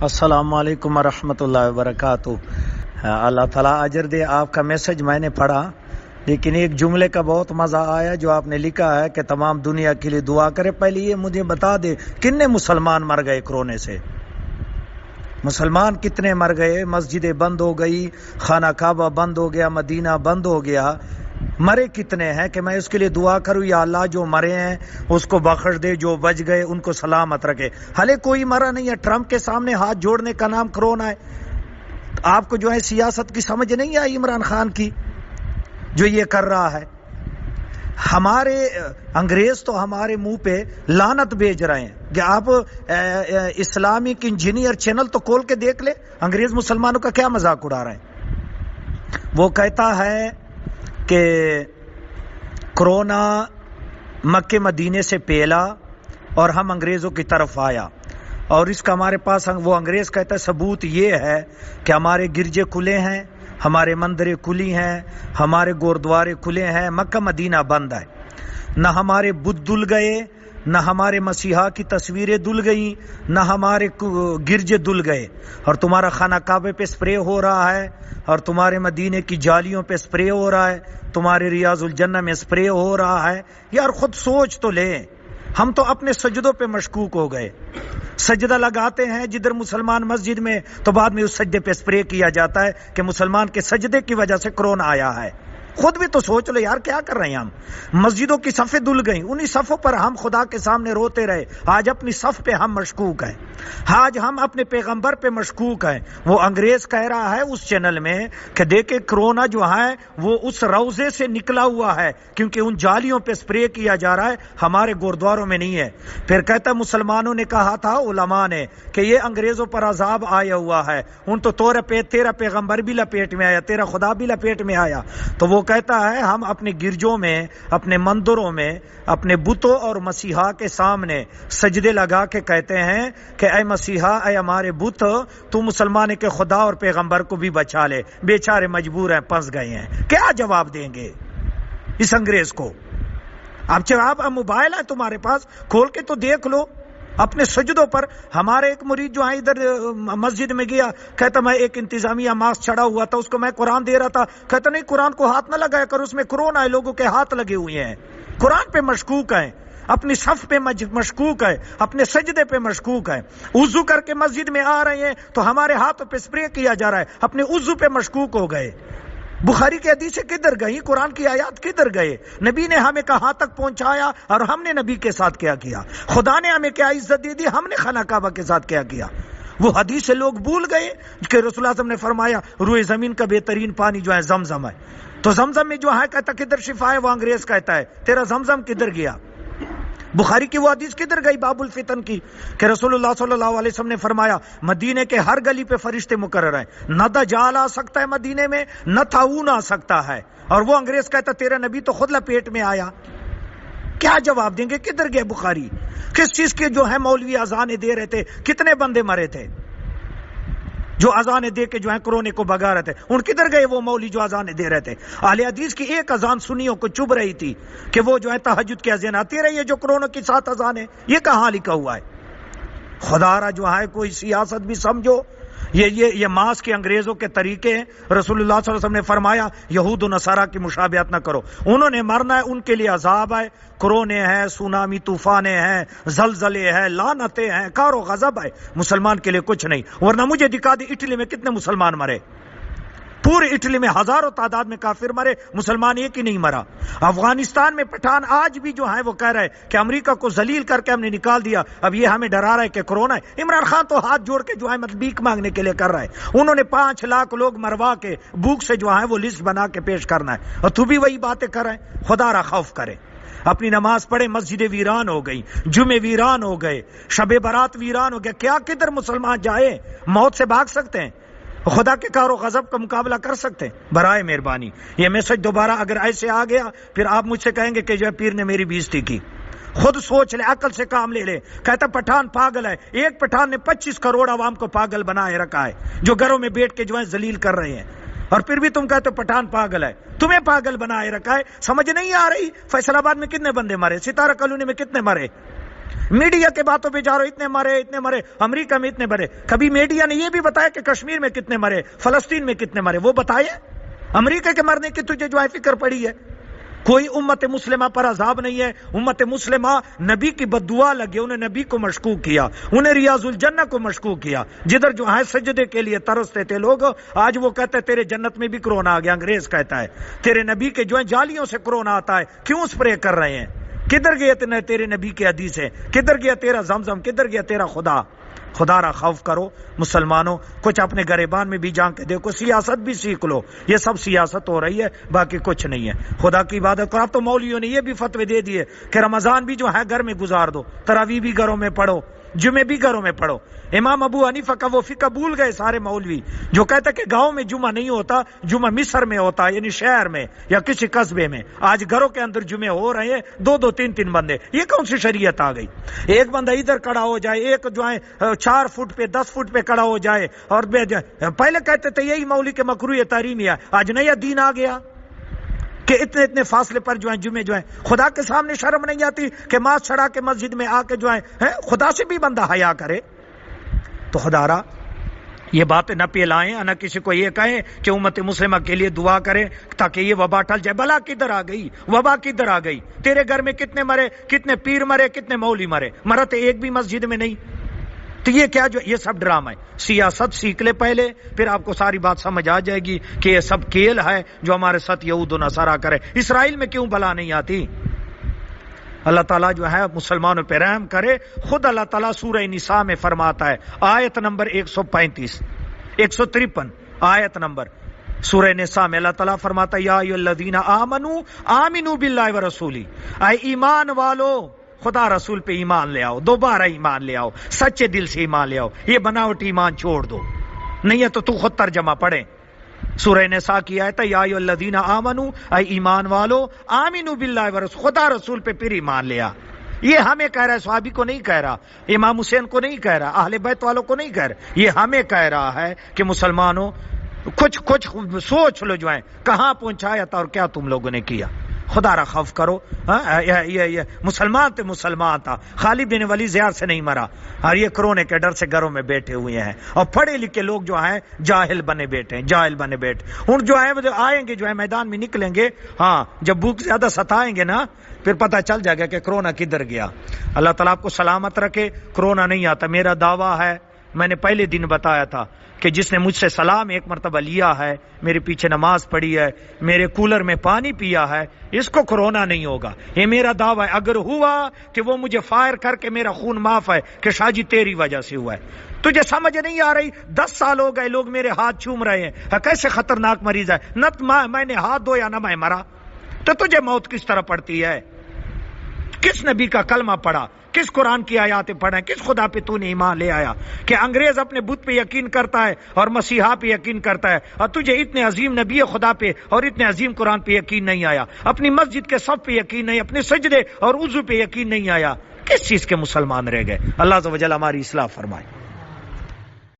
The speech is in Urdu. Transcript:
السلام علیکم ورحمۃ اللہ وبرکاتہ۔ اللہ تعالیٰ اجر دے۔ آپ کا میسج میں نے پڑھا، لیکن ایک جملے کا بہت مزہ آیا جو آپ نے لکھا ہے کہ تمام دنیا کے لیے دعا کرے۔ پہلے یہ مجھے بتا دے کتنے مسلمان مر گئے کورونے سے؟ مسلمان کتنے مر گئے؟ مسجدیں بند ہو گئی، خانہ کعبہ بند ہو گیا، مدینہ بند ہو گیا، مرے کتنے ہیں کہ میں اس کے لیے دعا کروں یا اللہ جو مرے ہیں اس کو بخش دے، جو بچ گئے ان کو سلامت رکھے۔ حالے کوئی مرا نہیں ہے۔ ٹرمپ کے سامنے ہاتھ جوڑنے کا نام کرونا ہے۔ آپ کو جو ہے سیاست کی سمجھ نہیں آئی عمران خان کی جو یہ کر رہا ہے؟ ہمارے انگریز تو ہمارے منہ پہ لعنت بھیج رہے ہیں کہ آپ اسلامک انجینئر چینل تو کھول کے دیکھ لے، انگریز مسلمانوں کا کیا مذاق اڑا رہے ہیں۔ وہ کہتا ہے کہ کرونا مکے مدینے سے پھیلا اور ہم انگریزوں کی طرف آیا، اور اس کا ہمارے پاس وہ انگریز کہتا ہے ثبوت یہ ہے کہ ہمارے گرجے کھلے ہیں، ہمارے مندریں کھلی ہیں، ہمارے گوردوارے کھلے ہیں، مکہ مدینہ بند ہے۔ نہ ہمارے بت دھل گئے، نہ ہمارے مسیحا کی تصویریں دھل گئیں، نہ ہمارے گرجے دھل گئے، اور تمہارا خانہ کعبے پہ سپرے ہو رہا ہے، اور تمہارے مدینے کی جالیوں پہ سپرے ہو رہا ہے، تمہارے ریاض الجنہ میں سپرے ہو رہا ہے۔ یار خود سوچ تو لیں، ہم تو اپنے سجدوں پہ مشکوک ہو گئے۔ سجدہ لگاتے ہیں جدھر مسلمان مسجد میں، تو بعد میں اس سجدے پہ سپرے کیا جاتا ہے کہ مسلمان کے سجدے کی وجہ سے کرونا آیا ہے۔ خود بھی تو سوچ لو یار، کیا کر رہے ہیں ہم؟ مسجدوں کی صفیں دھل گئیں، انہی صفوں پر ہم خدا کے سامنے روتے رہے۔ آج اپنی صف پہ ہم مشکوک ہیں، آج ہم اپنے پیغمبر پہ مشکوک ہیں۔ وہ انگریز کہہ رہا ہے اس چینل میں کہ دیکھیں کرونا جو ہے وہ اس روزے سے نکلا ہوا ہے، کیونکہ ان جالیوں پہ سپرے کیا جا رہا ہے، ہمارے گوردواروں میں نہیں ہے۔ پھر کہتا ہے مسلمانوں نے کہا تھا علماء نے کہ یہ انگریزوں پر عذاب آیا ہوا ہے، ان تو تیرا پیغمبر بھی لپیٹ میں آیا، تیرا خدا بھی لپیٹ میں آیا۔ تو وہ کہتا ہے ہم اپنے گرجوں میں، اپنے مندروں میں، اپنے بتوں اور مسیحا کے سامنے سجدے لگا کے کہتے ہیں کہ اے مسیحا، اے ہمارے بت، تو مسلمان کے خدا اور پیغمبر کو بھی بچا لے، بیچارے مجبور ہیں، پھنس گئے ہیں۔ کیا جواب دیں گے اس انگریز کو؟ اب موبائل ہے تمہارے پاس، کھول کے تو دیکھ لو اپنے سجدوں پر۔ ہمارے ایک مرید جو ہے ادھر مسجد میں گیا، کہتا میں ایک انتظامیہ ماسک چڑھا ہوا تھا، اس کو میں قرآن دے رہا تھا، کہتا نہیں قرآن کو ہاتھ نہ لگایا کر، اس میں کرونا ہے، لوگوں کے ہاتھ لگے ہوئے ہیں۔ قرآن پہ مشکوک ہیں، اپنی صف پہ مشکوک ہے، اپنے سجدے پہ مشکوک ہے۔ وضو کر کے مسجد میں آ رہے ہیں تو ہمارے ہاتھوں پہ سپرے کیا جا رہا ہے، اپنے وضو پہ مشکوک ہو گئے۔ بخاری کی حدیثیں کدھر گئی؟ قرآن کی آیات کدھر گئے؟ نبی نے ہمیں کہاں تک پہنچایا اور ہم نے نبی کے ساتھ کیا کیا؟ خدا نے ہمیں کیا عزت دے دی، ہم نے خانہ کعبہ کے ساتھ کیا کیا؟ وہ حدیث سے لوگ بھول گئے کہ رسول اللہ صلی اللہ علیہ وسلم نے فرمایا روئے زمین کا بہترین پانی جو ہے زمزم ہے۔ تو زمزم میں جو ہے کہتا کدھر شفا ہے، وہ انگریز کہتا ہے تیرا زمزم کدھر گیا؟ بخاری کی وہ حدیث کدھر گئی باب الفتن کی کہ رسول اللہ صلی اللہ علیہ وسلم نے فرمایا مدینے کے ہر گلی پہ فرشتے مقرر ہیں، نہ دجال آ سکتا ہے مدینے میں، نہ طاعون آ سکتا ہے، اور وہ انگریز کہتا تیرا نبی تو خود لپیٹ میں آیا۔ کیا جواب دیں گے؟ کدھر گئے بخاری؟ کس چیز کے جو ہے مولوی اذانیں دے رہے تھے؟ کتنے بندے مرے تھے جو اذانیں دے کے جو ہے کرونے کو بگا رہے تھے؟ ان کدھر گئے وہ مولوی جو اذانیں دے رہے تھے؟ اہل حدیث کی ایک اذان سنیوں کو چبھ رہی تھی کہ وہ جو ہے تہجد کی اذان آتی رہی ہے جو کرونا کی 7 اذان ہے۔ یہ کہاں لکھا ہوا ہے؟ خدا را جو ہے کوئی سیاست بھی سمجھو، یہ ماس کے انگریزوں کے طریقے ہیں۔ رسول اللہ صلی اللہ علیہ وسلم نے فرمایا یہود و نصارہ کی مشابہت نہ کرو، انہوں نے مرنا ہے، ان کے لیے عذاب ہے، کرونے ہیں، سونامی طوفانے ہیں، زلزلے ہیں، لعنتیں ہیں، کار و غضب ہے، مسلمان کے لیے کچھ نہیں۔ ورنہ مجھے دکھا دی اٹلی میں کتنے مسلمان مرے، پورے اٹلی میں ہزاروں تعداد میں کافر مرے، مسلمان ایک ہی نہیں مرا۔ افغانستان میں پٹھان آج بھی جو ہے وہ کہہ رہے کہ امریکہ کو ذلیل کر کے ہم نے نکال دیا، اب یہ ہمیں ڈرا رہا ہے کہ کرونا ہے۔ عمران خان تو ہاتھ جوڑ کے جو ہے بھیک مانگنے کے لیے کر رہا ہے، انہوں نے 5 لاکھ لوگ مروا کے بھوک سے جو ہے وہ لسٹ بنا کے پیش کرنا ہے، اور تو بھی وہی باتیں کر رہے ہیں۔ خدا را خوف کرے، اپنی نماز پڑھے۔ مسجدیں ویران ہو گئی، جمعے ویران ہو گئے، شب برات ویران ہو گیا، کیا کدھر مسلمان جائے؟ موت سے بھاگ سکتے ہیں؟ خدا کے کار و غضب کا مقابلہ کر سکتے ہیں؟ برائے مہربانی یہ میسج دوبارہ اگر ایسے آ گیا پھر آپ مجھ سے کہیں گے کہ جو پیر نے میری بےزتی کی۔ خود سوچ لے، عقل سے کام لے لے۔ کہتا پٹھان پاگل ہے، ایک پٹھان نے 25 کروڑ عوام کو پاگل بنائے رکھا ہے جو گھروں میں بیٹھ کے جو ہے ذلیل کر رہے ہیں، اور پھر بھی تم کہتے ہو پٹھان پاگل ہے۔ تمہیں پاگل بنائے رکھا ہے، سمجھ نہیں آ رہی؟ فیصل آباد میں کتنے بندے مرے، ستارہ کالونی میں کتنے مرے، میڈیا کے باتوں پہ جا رہے اتنے مرے امریکہ میں اتنے مرے. کبھی میڈیا نے یہ بھی بتایا کہ کشمیر میں کتنے مرے, فلسطین میں کتنے مرے؟ وہ بتائے. امریکہ کے مرنے کی تجھے جو ہے فکر پڑی ہے؟ کوئی امت مسلمہ پر عذاب نہیں ہے. امت مسلمہ نبی کی بد دعا لگے, انہیں نبی کو مشکوک کیا, انہیں ریاض الجنہ کو مشکوک کیا. جدھر جو ہے سجدے کے لیے ترستے تھے لوگ, آج وہ کہتے ہیں تیرے جنت میں بھی کرونا آ گیا. انگریز کہتا ہے تیرے نبی کے جو ہے جالیوں سے کرونا آتا ہے, کیوں اسپرے کر رہے ہیں؟ کدھر گیا تیرے نبی کے حدیث ہے؟ کدھر گیا تیرا زمزم؟ کدھر گیا تیرا خدا؟ خدا را خوف کرو مسلمانوں. کچھ اپنے گریبان میں بھی جان کے دیکھو, سیاست بھی سیکھ لو. یہ سب سیاست ہو رہی ہے, باقی کچھ نہیں ہے. خدا کی عبادت کرو. اب تو مولویوں نے یہ بھی فتوے دے دیے کہ رمضان بھی جو ہے گھر میں گزار دو, تراویح بھی گھروں میں پڑھو, جمعے بھی گھروں میں پڑھو. امام ابو حنیفہ کا وہ فقہ بھول گئے سارے مولوی جو کہتے کہ گاؤں میں جمعہ نہیں ہوتا, جمعہ مصر میں ہوتا, یعنی شہر میں یا کسی قصبے میں. آج گھروں کے اندر جمعے ہو رہے ہیں, 2-2 3-3 بندے. یہ کون سی شریعت آ گئی؟ ایک بندہ ادھر کھڑا ہو جائے, ایک جو ہے 4 فٹ پہ 10 فٹ پہ کھڑا ہو جائے. اور پہلے کہتے تھے یہی مولوی کے مکروہ تحریمی ہے, آج نیا دین آ گیا کہ اتنے فاصلے پر جو ہے جمعے جو ہے. خدا کے سامنے شرم نہیں آتی کہ ماسک چڑھا کے مسجد میں آ کے جو ہے خدا سے بھی بندہ حیا کرے؟ تو خدا را یہ باتیں نہ پھیلائیں, نہ کسی کو یہ کہیں کہ امت مسلمہ کے لیے دعا کریں تاکہ یہ وبا ٹل جائے. بلا کدھر آ گئی, وبا کدھر آ گئی؟ تیرے گھر میں کتنے مرے, کتنے پیر مرے, کتنے مولوی مرے؟ مرتے ایک بھی مسجد میں نہیں. تو یہ کیا جو یہ سب ڈرامہ ہے؟ سیاست سیکھ لے پہلے, پھر آپ کو ساری بات سمجھ آ جائے گی کہ یہ سب کھیل ہے جو ہمارے ساتھ یہود و نصارہ کرے. اسرائیل میں کیوں بلا نہیں آتی؟ اللہ تعالیٰ جو ہے مسلمانوں پہ رحم کرے. خود اللہ تعالیٰ سورہ نساء میں فرماتا ہے, آیت نمبر 153 آیت نمبر سورہ نساء میں اللہ تعالیٰ فرماتا ہے, یا ایھا الذین آمنوا آمنوا باللہ ورسولہ, اے ایمان والو خدا رسول پہ ایمان لے آؤ, دوبارہ ایمان لے آؤ, سچے دل سے ایمان لے آؤ. یہ بناوٹی ایمان چھوڑ دو, نہیں ہے تو خود ترجمہ پڑھیں. سورہ نساء کی آیت ہے, یا ایھا الذین آمنوا, اے ایمان والو, آمنوا باللہ ورسولہ, خدا رسول پہ پھر ایمان لیا. یہ ہمیں کہہ رہا ہے, صحابی کو نہیں کہہ رہا, امام حسین کو نہیں کہہ رہا, اہل بیت والوں کو نہیں کہہ رہا. یہ ہمیں کہہ رہا ہے کہ مسلمانوں کچھ سوچ لو جو ہے کہاں پہنچایا تھا اور کیا تم لوگوں نے کیا. خدا را خوف کرو. یہ مسلمان تھے, مسلمان تھا, خالد بن ولید زہر سے نہیں مرا, اور یہ کرونے کے ڈر سے گھروں میں بیٹھے ہوئے ہیں. اور پڑھے لکھے لوگ جو ہیں جاہل بنے بیٹھے ہیں, جاہل بنے بیٹھے. ان جو ہے آئیں گے, جو ہے میدان میں نکلیں گے, ہاں جب بھوک زیادہ ستائیں گے نا, پھر پتہ چل جائے گا کہ کرونا کدھر گیا. اللہ تعالیٰ آپ کو سلامت رکھے. کرونا نہیں آتا. میرا دعویٰ ہے, میں نے پہلے دن بتایا تھا کہ جس نے مجھ سے سلام ایک مرتبہ لیا ہے, میرے پیچھے نماز پڑھی ہے, میرے کولر میں پانی پیا ہے, اس کو کرونا نہیں ہوگا. یہ میرا دعویٰ ہے. اگر ہوا کہ وہ مجھے فائر کر کے میرا خون معاف ہے کہ شاہ جی تیری وجہ سے ہوا ہے. تجھے سمجھ نہیں آ رہی؟ 10 سال ہو گئے لوگ میرے ہاتھ چوم رہے ہیں. کیسے خطرناک مریض ہے, نہ میں نے ہاتھ دھویا نہ میں مرا, تو تجھے موت کس طرح پڑتی ہے؟ کس نبی کا کلمہ پڑھا, کس قرآن کی آیاتیں پڑھیں, کس خدا پہ تو نے ایمان لے آیا؟ کہ انگریز اپنے بت پہ یقین کرتا ہے اور مسیحا پہ یقین کرتا ہے, اور تجھے اتنے عظیم نبی خدا پہ اور اتنے عظیم قرآن پہ یقین نہیں آیا, اپنی مسجد کے صف پہ یقین نہیں, اپنے سجدے اور وضو پہ یقین نہیں آیا. کس چیز کے مسلمان رہ گئے؟ اللہ عز و جل ہماری اصلاح فرمائے.